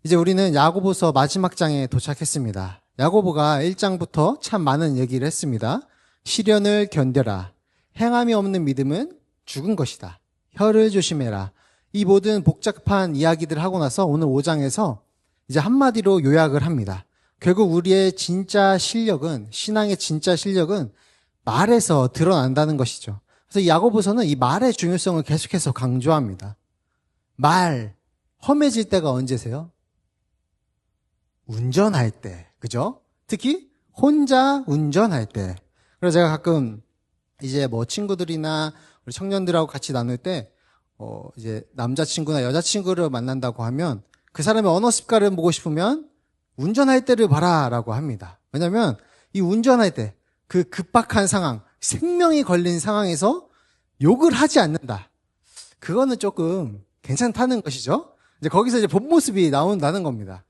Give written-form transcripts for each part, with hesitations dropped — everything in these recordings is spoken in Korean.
이제 우리는 야고보서 마지막 장에 도착했습니다. 야고보가 1장부터 참 많은 얘기를 했습니다. 시련을 견뎌라. 행함이 없는 믿음은 죽은 것이다. 혀를 조심해라. 이 모든 복잡한 이야기들을 하고 나서 오늘 5장에서 이제 한마디로 요약을 합니다. 결국 우리의 진짜 실력은, 신앙의 진짜 실력은 말에서 드러난다는 것이죠. 그래서 이 야고보서는 이 말의 중요성을 계속해서 강조합니다. 말, 험해질 때가 언제세요? 운전할 때, 그죠? 특히 혼자 운전할 때. 그래서 제가 가끔 이제 뭐 친구들이나 우리 청년들하고 같이 나눌 때, 이제 남자친구나 여자친구를 만난다고 하면 그 사람의 언어 습관을 보고 싶으면 운전할 때를 봐라라고 합니다. 왜냐면 이 운전할 때 그 급박한 상황, 생명이 걸린 상황에서 욕을 하지 않는다. 그거는 조금 괜찮다는 것이죠. 이제 거기서 이제 본 모습이 나온다는 겁니다.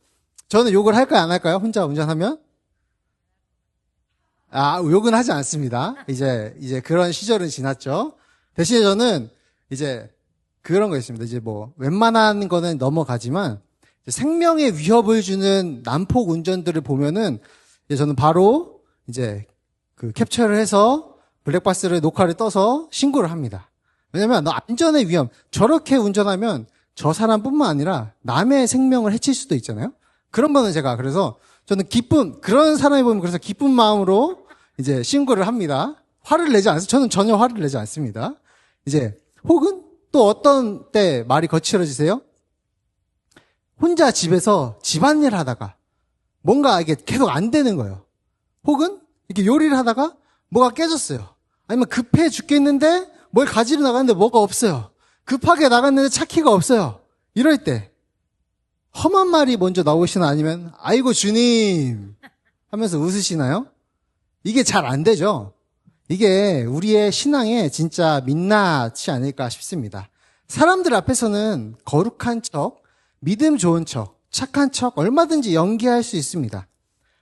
저는 욕을 할까요, 안 할까요? 혼자 운전하면? 욕은 하지 않습니다. 이제 그런 시절은 지났죠. 대신에 저는 이제 그런 거 있습니다. 이제 뭐 웬만한 거는 넘어가지만 생명의 위협을 주는 난폭 운전들을 보면은 이제 저는 바로 이제 그 캡처를 해서 블랙박스를 녹화를 떠서 신고를 합니다. 왜냐면 너 안전의 위험, 저렇게 운전하면 저 사람뿐만 아니라 남의 생명을 해칠 수도 있잖아요. 그런 거는 제가 그래서 저는 그런 사람이 보면 그래서 기쁜 마음으로 이제 신고를 합니다. 화를 내지 않아서 저는 전혀 화를 내지 않습니다. 이제 혹은 또 어떤 때 말이 거칠어지세요? 혼자 집에서 집안일 하다가 뭔가 이게 계속 안 되는 거예요. 혹은 이렇게 요리를 하다가 뭐가 깨졌어요. 아니면 급해 죽겠는데 뭘 가지러 나갔는데 뭐가 없어요. 급하게 나갔는데 차 키가 없어요. 이럴 때 험한 말이 먼저 나오시나 아니면 아이고 주님 하면서 웃으시나요? 이게 잘 안 되죠. 이게 우리의 신앙의 진짜 민낯이 아닐까 싶습니다. 사람들 앞에서는 거룩한 척, 믿음 좋은 척, 착한 척 얼마든지 연기할 수 있습니다.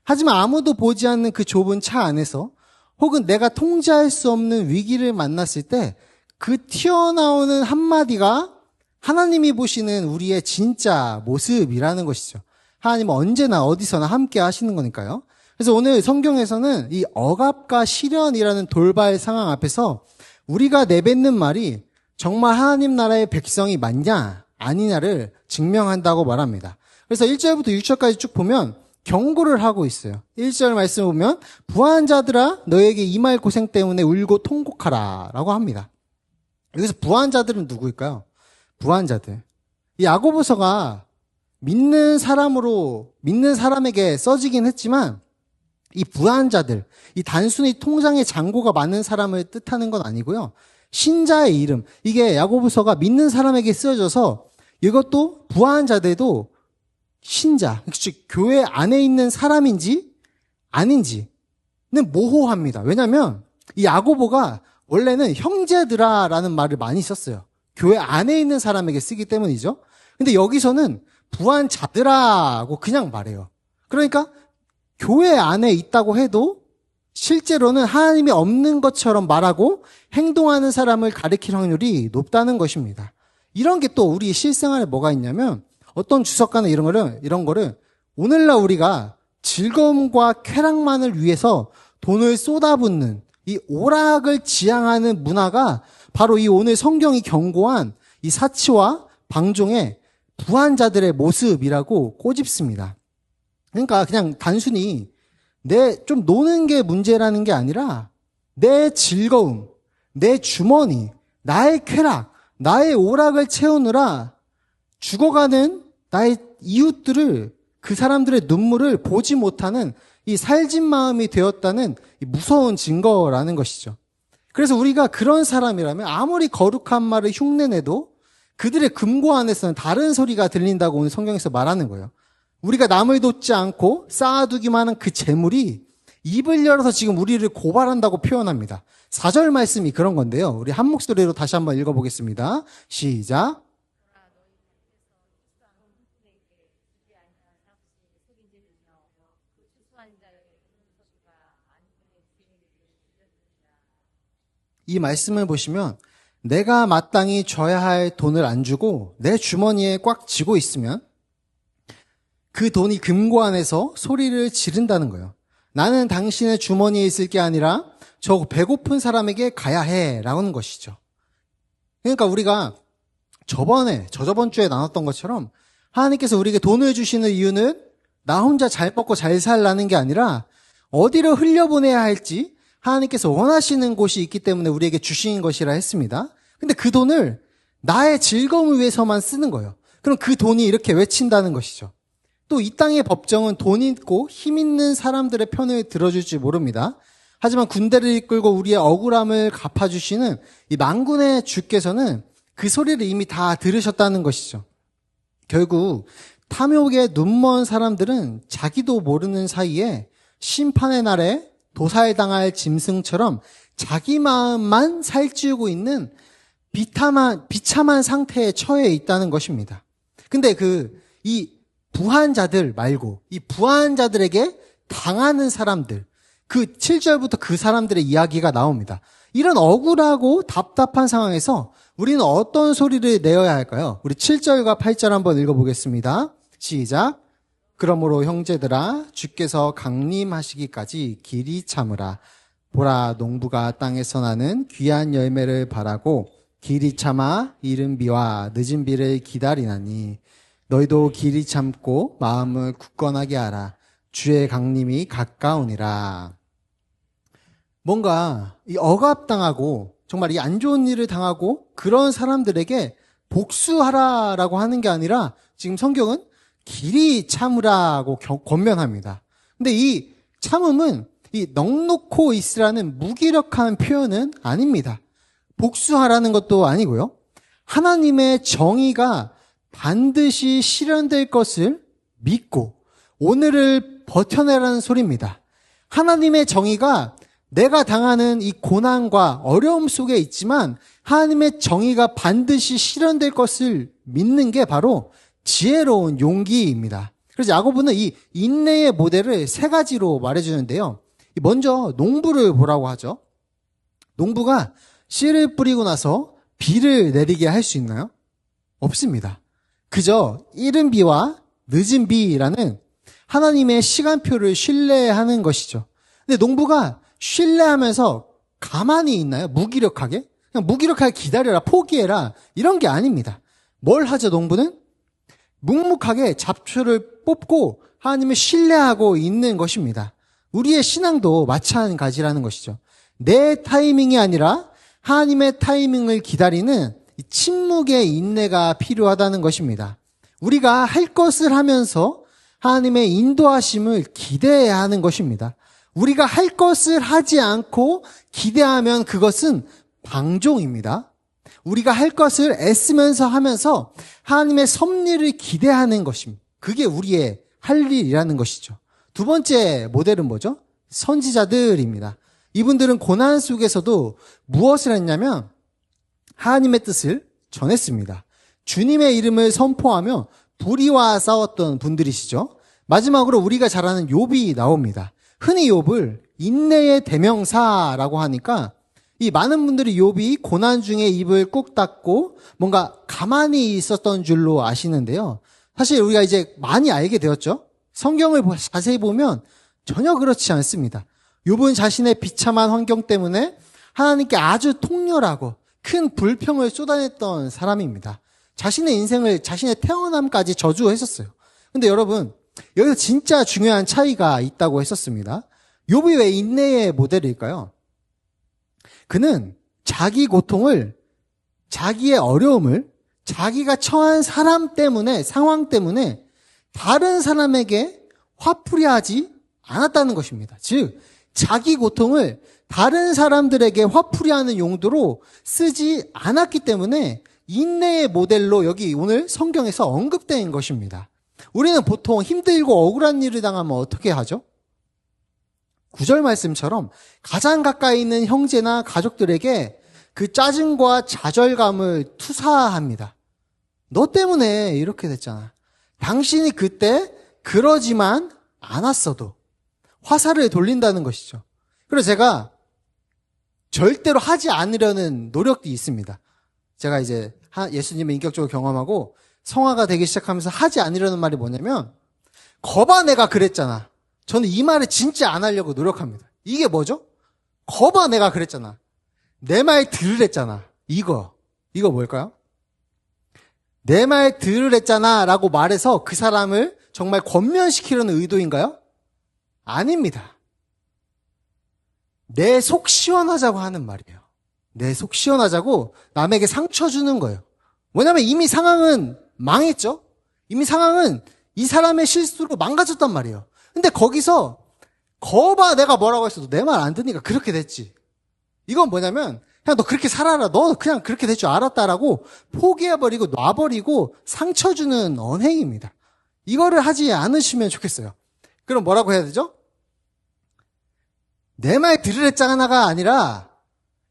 하지만 아무도 보지 않는 그 좁은 차 안에서 혹은 내가 통제할 수 없는 위기를 만났을 때 그 튀어나오는 한마디가 하나님이 보시는 우리의 진짜 모습이라는 것이죠. 하나님은 언제나 어디서나 함께 하시는 거니까요. 그래서 오늘 성경에서는 이 억압과 시련이라는 돌발 상황 앞에서 우리가 내뱉는 말이 정말 하나님 나라의 백성이 맞냐 아니냐를 증명한다고 말합니다. 그래서 1절부터 6절까지 쭉 보면 경고를 하고 있어요. 1절 말씀을 보면 부한 자들아 너에게 임할 고생 때문에 울고 통곡하라 라고 합니다. 여기서 부한 자들은 누구일까요? 부한 자들. 이 야고보서가 믿는 사람에게 써지긴 했지만 이 부한 자들, 이 단순히 통장에 잔고가 많은 사람을 뜻하는 건 아니고요. 신자의 이름, 이게 야고보서가 믿는 사람에게 쓰여져서 이것도 부한 자들도 신자, 즉 교회 안에 있는 사람인지 아닌지는 모호합니다. 왜냐하면 이 야고보가 원래는 형제들아라는 말을 많이 썼어요. 교회 안에 있는 사람에게 쓰기 때문이죠. 근데 여기서는 부한 자들아고 그냥 말해요. 그러니까 교회 안에 있다고 해도 실제로는 하나님이 없는 것처럼 말하고 행동하는 사람을 가리킬 확률이 높다는 것입니다. 이런 게 또 우리 실생활에 뭐가 있냐면 어떤 주석가는 이런 거를 오늘날 우리가 즐거움과 쾌락만을 위해서 돈을 쏟아붓는 이 오락을 지향하는 문화가 바로 이 오늘 성경이 경고한 이 사치와 방종의 부한 자들의 모습이라고 꼬집습니다. 그러니까 그냥 단순히 좀 노는 게 문제라는 게 아니라 내 즐거움, 내 주머니, 나의 쾌락, 나의 오락을 채우느라 죽어가는 나의 이웃들을 그 사람들의 눈물을 보지 못하는 이 살진 마음이 되었다는 이 무서운 증거라는 것이죠. 그래서 우리가 그런 사람이라면 아무리 거룩한 말을 흉내내도 그들의 금고 안에서는 다른 소리가 들린다고 오늘 성경에서 말하는 거예요. 우리가 남을 돕지 않고 쌓아두기만 한 그 재물이 입을 열어서 지금 우리를 고발한다고 표현합니다. 4절 말씀이 그런 건데요. 우리 한 목소리로 다시 한번 읽어보겠습니다. 시작. 이 말씀을 보시면 내가 마땅히 줘야 할 돈을 안 주고 내 주머니에 꽉 쥐고 있으면 그 돈이 금고안에서 소리를 지른다는 거예요. 나는 당신의 주머니에 있을 게 아니라 저 배고픈 사람에게 가야 해 라는 것이죠. 그러니까 우리가 저저번 주에 나눴던 것처럼 하나님께서 우리에게 돈을 주시는 이유는 나 혼자 잘 먹고 잘 살라는 게 아니라 어디로 흘려보내야 할지 하나님께서 원하시는 곳이 있기 때문에 우리에게 주신 것이라 했습니다. 근데 그 돈을 나의 즐거움을 위해서만 쓰는 거예요. 그럼 그 돈이 이렇게 외친다는 것이죠. 또 이 땅의 법정은 돈 있고 힘 있는 사람들의 편을 들어줄지 모릅니다. 하지만 군대를 이끌고 우리의 억울함을 갚아주시는 이 만군의 주께서는 그 소리를 이미 다 들으셨다는 것이죠. 결국 탐욕에 눈먼 사람들은 자기도 모르는 사이에 심판의 날에 도살당할 짐승처럼 자기 마음만 살찌우고 있는 비참한 상태에 처해 있다는 것입니다. 근데 이 부한자들 말고 이 부한자들에게 당하는 사람들, 그 7절부터 그 사람들의 이야기가 나옵니다. 이런 억울하고 답답한 상황에서 우리는 어떤 소리를 내어야 할까요? 우리 7절과 8절 한번 읽어보겠습니다. 시작. 그러므로 형제들아 주께서 강림하시기까지 길이 참으라. 보라 농부가 땅에서 나는 귀한 열매를 바라고 길이 참아 이른 비와 늦은 비를 기다리나니 너희도 길이 참고 마음을 굳건하게 하라. 주의 강림이 가까우니라. 뭔가 이 억압당하고 정말 이 안 좋은 일을 당하고 그런 사람들에게 복수하라라고 하는 게 아니라 지금 성경은 길이 참으라고 권면합니다. 근데 이 참음은 이 넉놓고 있으라는 무기력한 표현은 아닙니다. 복수하라는 것도 아니고요. 하나님의 정의가 반드시 실현될 것을 믿고 오늘을 버텨내라는 소리입니다. 하나님의 정의가 내가 당하는 이 고난과 어려움 속에 있지만 하나님의 정의가 반드시 실현될 것을 믿는 게 바로 지혜로운 용기입니다. 그래서 야고보는 이 인내의 모델을 세 가지로 말해주는데요. 먼저 농부를 보라고 하죠. 농부가 씨를 뿌리고 나서 비를 내리게 할 수 있나요? 없습니다. 그저 이른 비와 늦은 비라는 하나님의 시간표를 신뢰하는 것이죠. 근데 농부가 신뢰하면서 가만히 있나요? 무기력하게? 그냥 무기력하게 기다려라, 포기해라 이런 게 아닙니다. 뭘 하죠, 농부는? 묵묵하게 잡초를 뽑고 하나님을 신뢰하고 있는 것입니다. 우리의 신앙도 마찬가지라는 것이죠. 내 타이밍이 아니라 하나님의 타이밍을 기다리는 침묵의 인내가 필요하다는 것입니다. 우리가 할 것을 하면서 하나님의 인도하심을 기대해야 하는 것입니다. 우리가 할 것을 하지 않고 기대하면 그것은 방종입니다. 우리가 할 것을 애쓰면서 하면서 하나님의 섭리를 기대하는 것입니다. 그게 우리의 할 일이라는 것이죠. 두 번째 모델은 뭐죠? 선지자들입니다. 이분들은 고난 속에서도 무엇을 했냐면 하나님의 뜻을 전했습니다. 주님의 이름을 선포하며 불의와 싸웠던 분들이시죠. 마지막으로 우리가 잘 아는 욥이 나옵니다. 흔히 욥을 인내의 대명사라고 하니까 이 많은 분들이 욥이 고난 중에 입을 꾹 닫고 뭔가 가만히 있었던 줄로 아시는데요. 사실 우리가 이제 많이 알게 되었죠. 성경을 자세히 보면 전혀 그렇지 않습니다. 욥은 자신의 비참한 환경 때문에 하나님께 아주 통렬하고 큰 불평을 쏟아냈던 사람입니다. 자신의 인생을, 자신의 태어남까지 저주했었어요. 근데 여러분, 여기서 진짜 중요한 차이가 있다고 했었습니다. 욥이 왜 인내의 모델일까요? 그는 자기 고통을, 자기의 어려움을, 자기가 처한 사람 때문에, 상황 때문에 다른 사람에게 화풀이하지 않았다는 것입니다. 즉, 자기 고통을 다른 사람들에게 화풀이하는 용도로 쓰지 않았기 때문에 인내의 모델로 여기 오늘 성경에서 언급된 것입니다. 우리는 보통 힘들고 억울한 일을 당하면 어떻게 하죠? 9절 말씀처럼 가장 가까이 있는 형제나 가족들에게 그 짜증과 좌절감을 투사합니다. 너 때문에 이렇게 됐잖아. 당신이 그때 그러지만 않았어도 화살을 돌린다는 것이죠. 그래서 제가 절대로 하지 않으려는 노력도 있습니다. 제가 이제 예수님을 인격적으로 경험하고 성화가 되기 시작하면서 하지 않으려는 말이 뭐냐면 거봐 내가 그랬잖아. 저는 이 말을 진짜 안 하려고 노력합니다. 이게 뭐죠? 거봐 내가 그랬잖아. 내 말 들으랬잖아. 이거 뭘까요? 내 말 들으랬잖아 라고 말해서 그 사람을 정말 권면시키려는 의도인가요? 아닙니다. 내 속 시원하자고 하는 말이에요. 내 속 시원하자고 남에게 상처 주는 거예요. 왜냐면 이미 상황은 망했죠? 이미 상황은 이 사람의 실수로 망가졌단 말이에요. 근데 거기서 거봐 내가 뭐라고 했어도 내 말 안 듣으니까 그렇게 됐지. 이건 뭐냐면 그냥 너 그렇게 살아라. 너 그냥 그렇게 될 줄 알았다라고 포기해버리고 놔버리고 상처 주는 언행입니다. 이거를 하지 않으시면 좋겠어요. 그럼 뭐라고 해야 되죠? 내 말 들으랬잖아가 아니라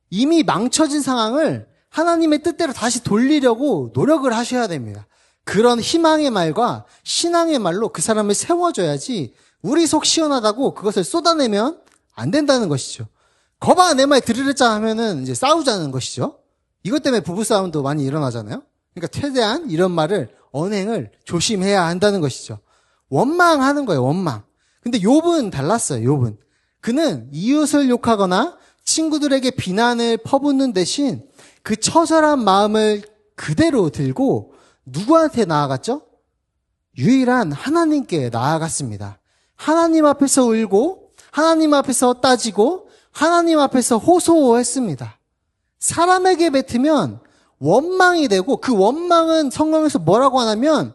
이미 망쳐진 상황을 하나님의 뜻대로 다시 돌리려고 노력을 하셔야 됩니다. 그런 희망의 말과 신앙의 말로 그 사람을 세워줘야지 우리 속 시원하다고 그것을 쏟아내면 안 된다는 것이죠. 거봐 내 말 들으랬잖아 하면은 이제 싸우자는 것이죠. 이것 때문에 부부싸움도 많이 일어나잖아요. 그러니까 최대한 이런 말을 언행을 조심해야 한다는 것이죠. 원망하는 거예요. 원망. 근데 욥은 달랐어요. 욥은. 그는 이웃을 욕하거나 친구들에게 비난을 퍼붓는 대신 그 처절한 마음을 그대로 들고 누구한테 나아갔죠? 유일한 하나님께 나아갔습니다. 하나님 앞에서 울고 하나님 앞에서 따지고 하나님 앞에서 호소했습니다. 사람에게 뱉으면 원망이 되고 그 원망은 성경에서 뭐라고 하냐면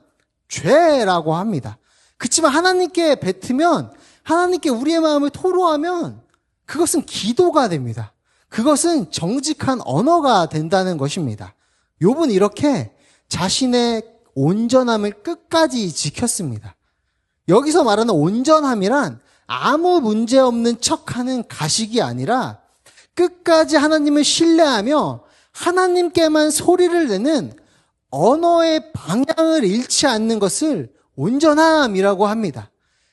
죄라고 합니다. 그렇지만 하나님께 뱉으면 하나님께 우리의 마음을 토로하면 그것은 기도가 됩니다. 그것은 정직한 언어가 된다는 것입니다. 욥은 이렇게 자신의 온전함을 끝까지 지켰습니다. 여기서 말하는 온전함이란 아무 문제 없는 척하는 가식이 아니라 끝까지 하나님을 신뢰하며 하나님께만 소리를 내는 언어의 방향을 잃지 않는 것을 온전함이라고 합니다.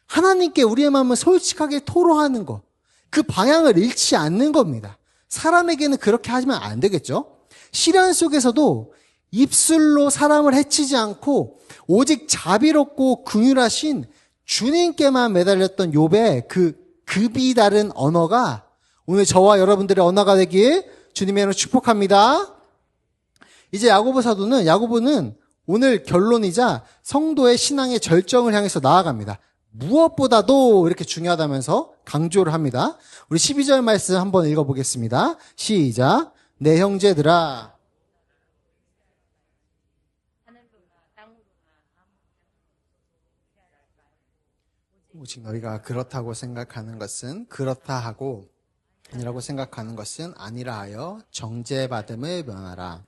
하나님께 우리의 마음을 솔직하게 토로하는 것, 그 방향을 잃지 않는 겁니다. 사람에게는 그렇게 하면 안 되겠죠? 시련 속에서도 입술로 사람을 해치지 않고 오직 자비롭고 긍휼하신 주님께만 매달렸던 욥의 그 급이 다른 언어가 오늘 저와 여러분들의 언어가 되길 주님의 이름으로 축복합니다. 이제 야고보는 오늘 결론이자 성도의 신앙의 절정을 향해서 나아갑니다. 무엇보다도 이렇게 중요하다면서 강조를 합니다. 우리 12절 말씀 한번 읽어보겠습니다. 시작. 내 형제들아 오직 너희가 그렇다고 생각하는 것은 그렇다 하고 아니라고 생각하는 것은 아니라 하여 정죄받음을 면하라.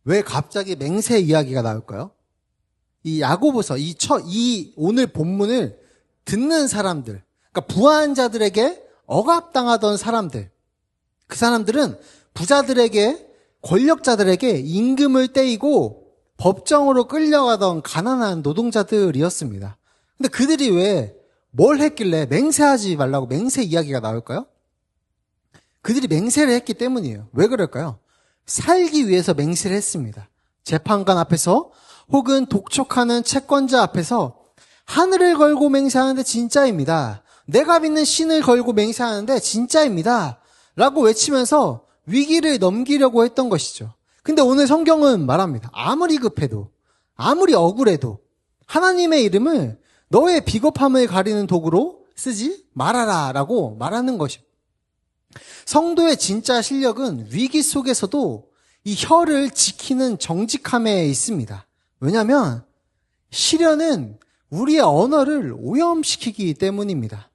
왜 갑자기 맹세 이야기가 나올까요? 이 야고보서, 이 오늘 본문을 듣는 사람들, 그러니까 부한 자들에게 억압당하던 사람들, 그 사람들은 부자들에게, 권력자들에게 임금을 떼이고 법정으로 끌려가던 가난한 노동자들이었습니다. 근데 그들이 왜 뭘 했길래 맹세하지 말라고 맹세 이야기가 나올까요? 그들이 맹세를 했기 때문이에요. 왜 그럴까요? 살기 위해서 맹세를 했습니다. 재판관 앞에서 혹은 독촉하는 채권자 앞에서 하늘을 걸고 맹세하는데 진짜입니다. 내가 믿는 신을 걸고 맹세하는데 진짜입니다. 라고 외치면서 위기를 넘기려고 했던 것이죠. 근데 오늘 성경은 말합니다. 아무리 급해도 아무리 억울해도 하나님의 이름을 너의 비겁함을 가리는 도구로 쓰지 말아라 라고 말하는 것이죠. 성도의 진짜 실력은 위기 속에서도 이 혀를 지키는 정직함에 있습니다. 왜냐하면 시련은 우리의 언어를 오염시키기 때문입니다.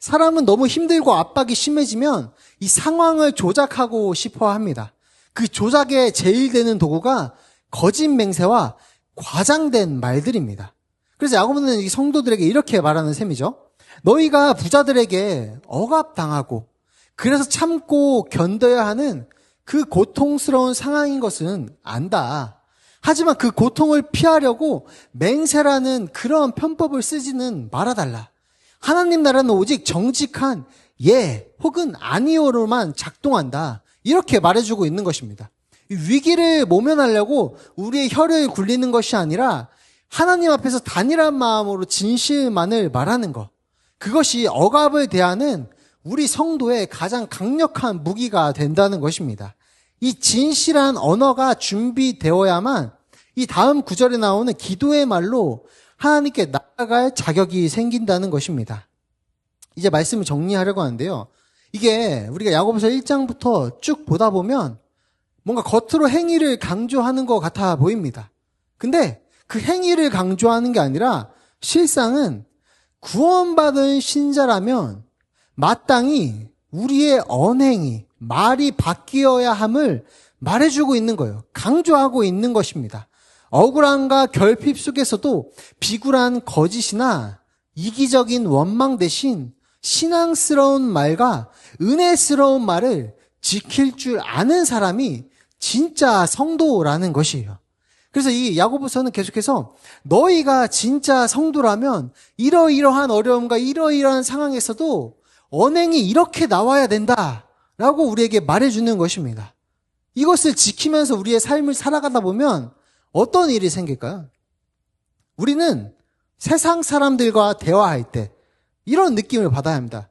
사람은 너무 힘들고 압박이 심해지면 이 상황을 조작하고 싶어 합니다. 그 조작에 제일 되는 도구가 거짓 맹세와 과장된 말들입니다. 그래서 야고보는 이 성도들에게 이렇게 말하는 셈이죠. 너희가 부자들에게 억압당하고 그래서 참고 견뎌야 하는 그 고통스러운 상황인 것은 안다. 하지만 그 고통을 피하려고 맹세라는 그런 편법을 쓰지는 말아달라. 하나님 나라는 오직 정직한 예 혹은 아니오로만 작동한다. 이렇게 말해주고 있는 것입니다. 위기를 모면하려고 우리의 혀를 굴리는 것이 아니라 하나님 앞에서 단일한 마음으로 진실만을 말하는 것. 그것이 억압을 대하는 우리 성도의 가장 강력한 무기가 된다는 것입니다. 이 진실한 언어가 준비되어야만 이 다음 구절에 나오는 기도의 말로 하나님께 나아갈 자격이 생긴다는 것입니다. 이제 말씀을 정리하려고 하는데요. 이게 우리가 야고보서 1장부터 쭉 보다 보면 뭔가 겉으로 행위를 강조하는 것 같아 보입니다. 근데 그 행위를 강조하는 게 아니라 실상은 구원받은 신자라면 마땅히 우리의 언행이, 말이 바뀌어야 함을 말해주고 있는 거예요. 강조하고 있는 것입니다. 억울함과 결핍 속에서도 비굴한 거짓이나 이기적인 원망 대신 신앙스러운 말과 은혜스러운 말을 지킬 줄 아는 사람이 진짜 성도라는 것이에요. 그래서 이 야고보서는 계속해서 너희가 진짜 성도라면 이러이러한 어려움과 이러이러한 상황에서도 언행이 이렇게 나와야 된다라고 우리에게 말해주는 것입니다. 이것을 지키면서 우리의 삶을 살아가다 보면 어떤 일이 생길까요? 우리는 세상 사람들과 대화할 때 이런 느낌을 받아야 합니다.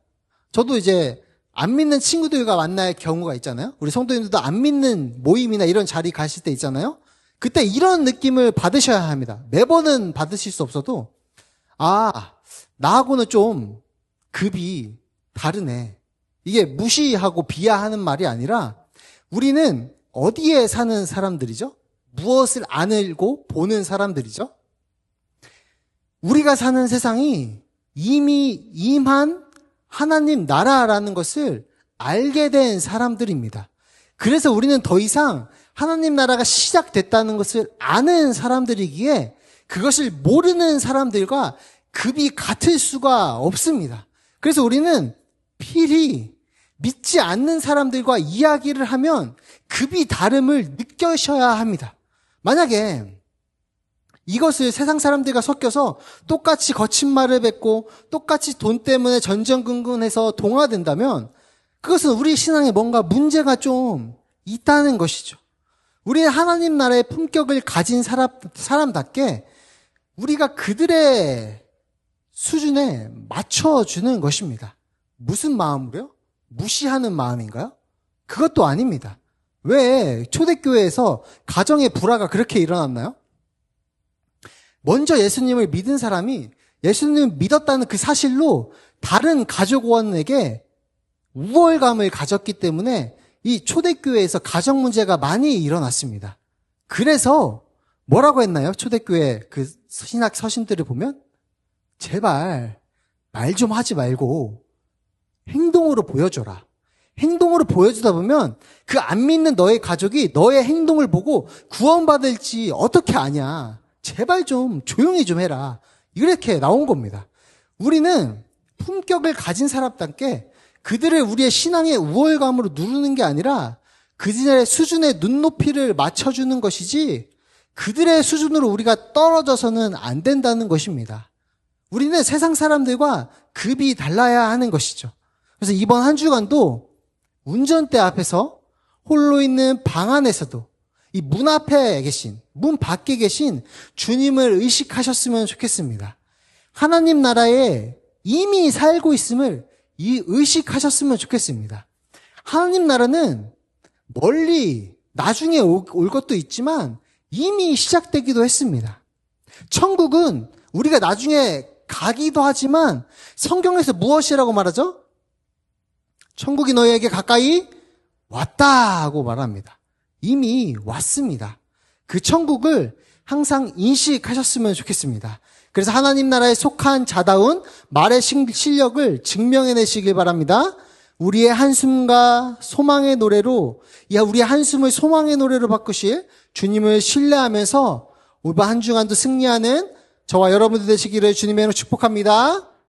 저도 이제 안 믿는 친구들과 만날 경우가 있잖아요. 우리 성도님들도 안 믿는 모임이나 이런 자리 가실 때 있잖아요. 그때 이런 느낌을 받으셔야 합니다. 매번은 받으실 수 없어도 나하고는 좀 급이 다르네. 이게 무시하고 비하하는 말이 아니라 우리는 어디에 사는 사람들이죠? 무엇을 안 알고 보는 사람들이죠? 우리가 사는 세상이 이미 임한 하나님 나라라는 것을 알게 된 사람들입니다. 그래서 우리는 더 이상 하나님 나라가 시작됐다는 것을 아는 사람들이기에 그것을 모르는 사람들과 급이 같을 수가 없습니다. 그래서 우리는 필히 믿지 않는 사람들과 이야기를 하면 급이 다름을 느끼셔야 합니다. 만약에 이것을 세상 사람들과 섞여서 똑같이 거친 말을 뱉고 똑같이 돈 때문에 전전긍긍해서 동화된다면 그것은 우리 신앙에 뭔가 문제가 좀 있다는 것이죠. 우리는 하나님 나라의 품격을 가진 사람답게 우리가 그들의 수준에 맞춰주는 것입니다. 무슨 마음으로요? 무시하는 마음인가요? 그것도 아닙니다. 왜 초대교회에서 가정의 불화가 그렇게 일어났나요? 먼저 예수님을 믿은 사람이 예수님을 믿었다는 그 사실로 다른 가족원에게 우월감을 가졌기 때문에 이 초대교회에서 가정 문제가 많이 일어났습니다. 그래서 뭐라고 했나요? 초대교회 그 신학 서신들을 보면 제발 말 좀 하지 말고 행동으로 보여줘라. 행동으로 보여주다 보면 그 안 믿는 너의 가족이 너의 행동을 보고 구원받을지 어떻게 아냐. 제발 좀 조용히 좀 해라. 이렇게 나온 겁니다. 우리는 품격을 가진 사람답게 그들을 우리의 신앙의 우월감으로 누르는 게 아니라 그들의 수준의 눈높이를 맞춰주는 것이지 그들의 수준으로 우리가 떨어져서는 안 된다는 것입니다. 우리는 세상 사람들과 급이 달라야 하는 것이죠. 그래서 이번 한 주간도 운전대 앞에서 홀로 있는 방 안에서도 이 문 앞에 계신, 문 밖에 계신 주님을 의식하셨으면 좋겠습니다. 하나님 나라에 이미 살고 있음을 의식하셨으면 좋겠습니다. 하나님 나라는 멀리 나중에 올 것도 있지만 이미 시작되기도 했습니다. 천국은 우리가 나중에 가기도 하지만 성경에서 무엇이라고 말하죠? 천국이 너희에게 가까이 왔다 하고 말합니다. 이미 왔습니다. 그 천국을 항상 인식하셨으면 좋겠습니다. 그래서 하나님 나라에 속한 자다운 말의 실력을 증명해내시길 바랍니다. 우리의 한숨과 소망의 노래로, 우리의 한숨을 소망의 노래로 바꾸실 주님을 신뢰하면서 이번 한 주간도 승리하는 저와 여러분들 되시기를 주님의 이름으로 축복합니다.